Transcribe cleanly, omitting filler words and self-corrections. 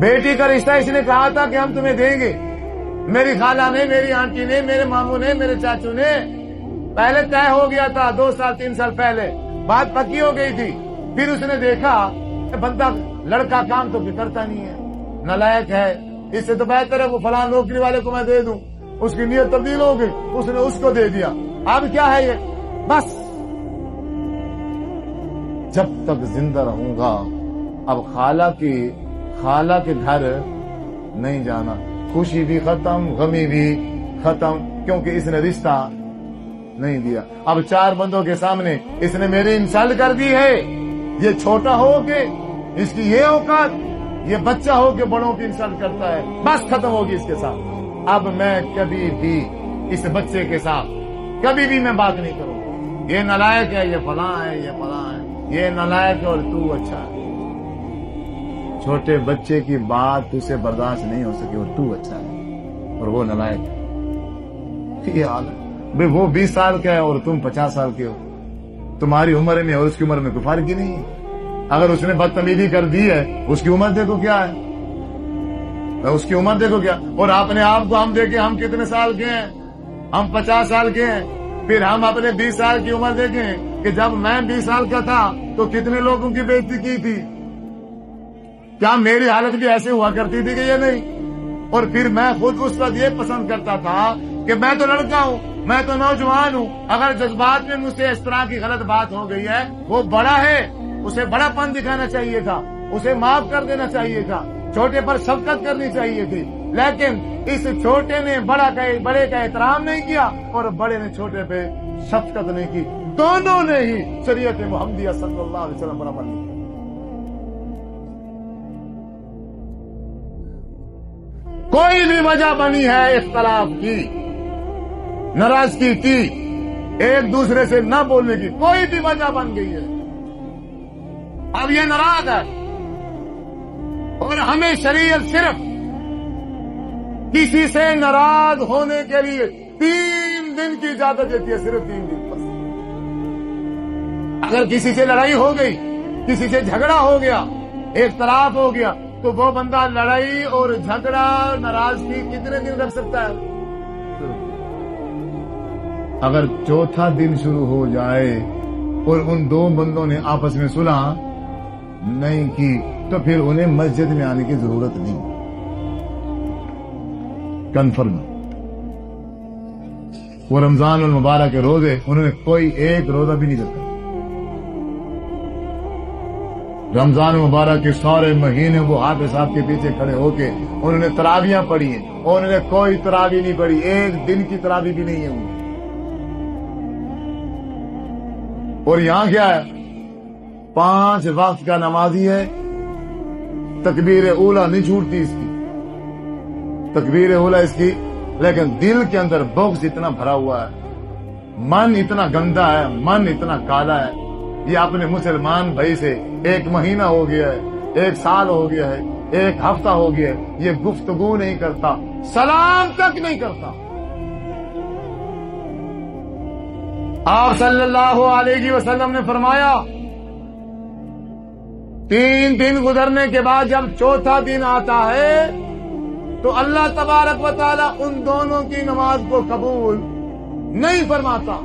بیٹی کا رشتہ اس نے کہا تھا کہ ہم تمہیں دیں گے. میری خالہ نے، میری آنٹی نے، میرے ماموں نے، میرے چاچو نے پہلے طے ہو گیا تھا 2 سال 3 سال پہلے، بات پکی ہو گئی تھی. پھر اس نے دیکھا کہ بندہ لڑکا کام تو کرتا نہیں ہے، نالائق ہے، اس سے تو بہتر ہے وہ فلاں نوکری والے کو میں دے دوں. اس کی نیت تبدیل ہو گئی، اس نے اس کو دے دیا. اب کیا ہے یہ؟ بس جب تک زندہ رہوں گا اب خالہ کے گھر نہیں جانا. خوشی بھی ختم، غمی بھی ختم، کیونکہ اس نے رشتہ نہیں دیا. اب 4 بندوں کے سامنے اس نے میری انسلٹ کر دی ہے. یہ چھوٹا ہو کے اس کی یہ اوقات، یہ بچہ ہو کے بڑوں کی انسلٹ کرتا ہے. بس ختم ہوگی اس کے ساتھ. اب میں کبھی بھی اس بچے کے ساتھ کبھی بھی میں بات نہیں کروں. یہ نالائق ہے، یہ فلاں ہے، یہ فلاں ہے، یہ نالائق ہے اور تو اچھا ہے. چھوٹے بچے کی بات تجھ سے برداشت نہیں ہو سکی اور تو اچھا ہے اور وہ نالائق ہے. یہ حال ہے بھئی. وہ 20 سال کا ہے اور تم 50 سال کے ہو. تمہاری عمر میں اور اس کی عمر میں کوئی فرق ہی نہیں ہے. اگر اس نے بدتمیزی کر دی ہے، اس کی عمر دیکھو کیا ہے، اس کی عمر دیکھو کیا. اور اپنے آپ کو ہم دیکھیں ہم کتنے سال کے ہیں، ہم 50 سال کے ہیں. پھر ہم اپنے 20 سال کی عمر دیکھیں کہ جب میں 20 سال کا تھا تو کتنے لوگوں کی بےعزتی کی تھی. کیا میری حالت بھی ایسے ہوا کرتی تھی کہ یہ نہیں؟ اور پھر میں خود اس وقت یہ پسند کرتا تھا کہ میں تو لڑکا ہوں، میں تو نوجوان ہوں. اگر جذبات میں مجھ سے اس طرح کی غلط بات ہو گئی ہے، وہ بڑا ہے، اسے بڑا پن دکھانا چاہیے تھا، اسے معاف کر دینا چاہیے تھا، چھوٹے پر شفقت کرنی چاہیے تھی. لیکن اس چھوٹے نے بڑے کا احترام نہیں کیا اور بڑے نے چھوٹے پہ شفقت نہیں کی. دونوں نے ہی شریعت محمدیہ صلی اللہ علیہ وسلم برابر نہیں. کوئی بھی وجہ بنی ہے اختلاف کی، ناراضگی کی، ایک دوسرے سے نہ بولنے کی، کوئی بھی وجہ بن گئی ہے. اب یہ ناراض ہے اور ہمیں شریعت صرف کسی سے ناراض ہونے کے لیے 3 دن کی اجازت دیتی ہے، صرف 3 دن بس. اگر کسی سے لڑائی ہو گئی، کسی سے جھگڑا ہو گیا، اختلاف ہو گیا، تو وہ بندہ لڑائی اور جھگڑا ناراضگی کتنے دن رکھ سکتا ہے؟ اگر چوتھا دن شروع ہو جائے اور ان 2 بندوں نے آپس میں صلح نہیں کی تو پھر انہیں مسجد میں آنے کی ضرورت نہیں. کنفرم. وہ رمضان المبارک کے روزے انہوں نے کوئی ایک روزہ بھی نہیں رکھا. رمضان مبارک کے سارے مہینے وہ حافظ صاحب کے پیچھے کھڑے ہو کے انہوں نے تراویحاں پڑھی ہیں اور انہوں نے کوئی تراویح نہیں پڑھی، ایک دن کی تراویح بھی نہیں ہے انہوں. اور یہاں کیا ہے؟ 5 وقت کا نمازی ہے، تکبیر اولا نہیں چھوٹتی اس کی، تکبیر اولا اس کی، لیکن دل کے اندر بغض اتنا بھرا ہوا ہے، من اتنا گندا ہے، من اتنا کالا ہے. یہ اپنے مسلمان بھائی سے 1 مہینہ ہو گیا ہے، 1 سال ہو گیا ہے، 1 ہفتہ ہو گیا ہے، یہ گفتگو نہیں کرتا، سلام تک نہیں کرتا. آپ صلی اللہ علیہ وسلم نے فرمایا 3 دن گزرنے کے بعد جب چوتھا دن آتا ہے تو اللہ تبارک و تعالی ان دونوں کی نماز کو قبول نہیں فرماتا.